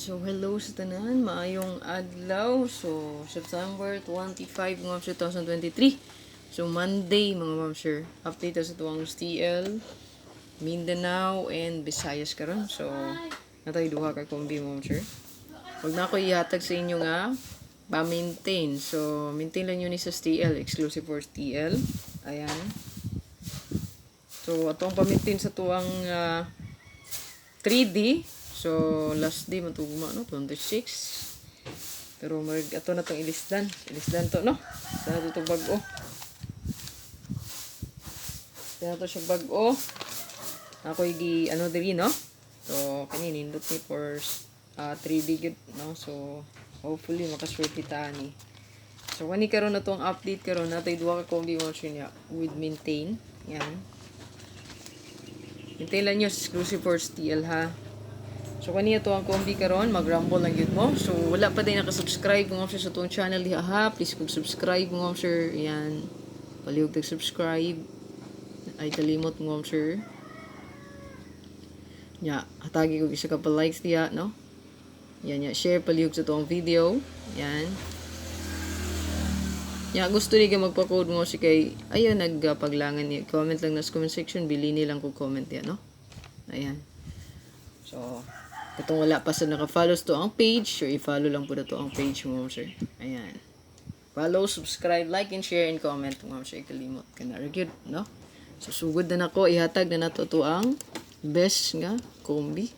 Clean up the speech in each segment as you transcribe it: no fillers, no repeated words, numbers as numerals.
So, hello sa tanan. Maayong adlaw. So, September 25, mga mamsir, 2023. So, Monday, mga mamsir. Update sa tuwang STL, Mindanao, and Visayas karon. So, natay duha ka kombi, mga mamsir. Huwag na ako ihatag sa inyo nga pa-maintain. So, maintain lang yun sa STL. Exclusive for STL. Ayan. So, atong pa-maintain sa tuwang 3D. So, last day matugma, no? 26. Pero ato na tong ilisdan. Ilisdan to, no? Sana to itong bag-o. Sana to siya bag-o. Ako yung diri, no? So, kaninin, nindot ni for 3D good, no? So, hopefully, makaswerte ta ni. So, kani karon na tong update karon natay duha ka combi motion niya with maintain. Yan. Maintain lang nyo, exclusive for STL, ha? So, kaniya to ang kombi karon mag-rumble lang yun mo. So, wala pa din nakasubscribe mga sir sa itong channel diha ha. Please kung subscribe mga sir. Ayan. Palihog tag-subscribe. Ay, kalimot mga sir. Ya, hatagi ko isa ka pa likes diha, no? Yan, ya. Share palihog sa itong video. Yan. Ya, gusto niya magpa-code mo si kay, ayun, nagpaglangan niya. Comment lang na sa comment section. Bili nilang kung comment yan, no? Ayan. So, katong wala pa sa naka-follow to ang page, so i-follow lang po na to ang page mo, sir. Ayan. Follow, subscribe, like, and share, and comment mo, sir. Kalimot ka na. Good, no? So, sugod na nako ihatag na nato to ang best nga kombi.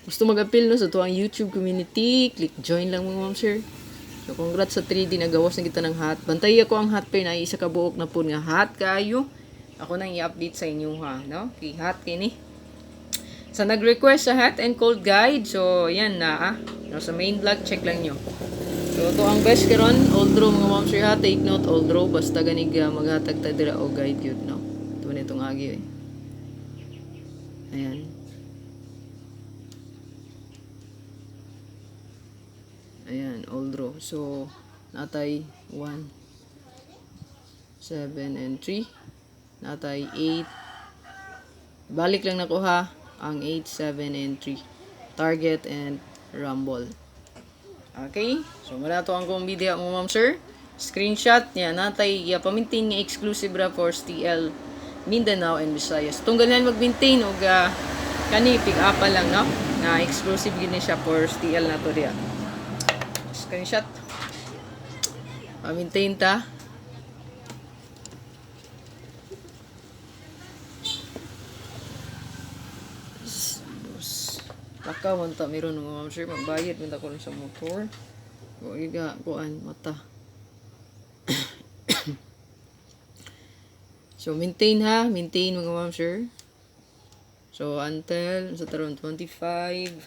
Gusto mag-appeal, no, sa to ang YouTube community, click join lang mo, sir. So, congrats sa 3D, nagawas na kita ng hat. Bantay ako ang hat pair na isa ka buok na po nga hat kayo. Ako nang i-update sa inyo, ha, no? Kay hat kini. Sa nag-request sa hot and cold guide, so yan na sa main vlog, check lang nyo. So ito ang best karon, old row mga moms ha, take note, old row, basta ganig maghatag ta dira o guide yun, no? Ito na itong agi, Ayan. Ayan, old row. So, natay 1, 7, and 3. Natay 8. Balik lang na ko ha. Ang 8, 7, and 3. Target and rumble. Okay? So, wala to ang kong video mo, ma'am, sir. Screenshot niya. Natay, pamintain nga exclusive ra for STL Mindanao and Visayas. Tunggalan mag-maintain o kani, pick-up lang, no? Na exclusive gini siya for STL na to diya. Screenshot. Pamintain ta. Lakaw man ta meron mga ma'am sir, magbayad man ta ko sa motor. O iga kuan mata. So maintain ha, maintain mga ma'am sir. So until sa taron 25.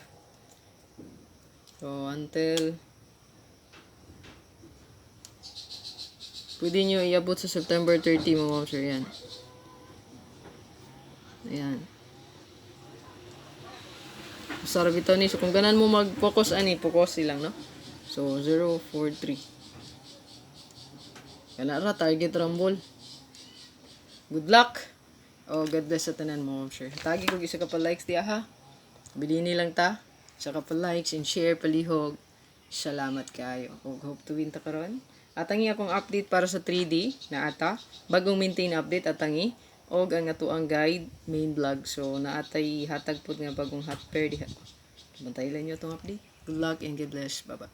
So until pwede nyo iabot sa September 30 mga ma'am sir yan. Ayan. Sarap ito ni. So, kung ganan mo mag-focus, focus lang, no? So, 043. Kana ra, target rumble. Good luck. Oh, God bless sa tanan mo, sure. Tagi ko isa ka pa likes diya, ha? Bilini lang ta. Isa ka pa likes and share, palihog. Salamat kayo. Hope to win ta karon. Atangi akong update para sa 3D na ata. Bagong maintain update atangi. Og ang ato ang guide main vlog, so naatay hatag pud nga bagong hot pair diha. Bantayan niyo tong update. Good luck and God bless. Bye bye.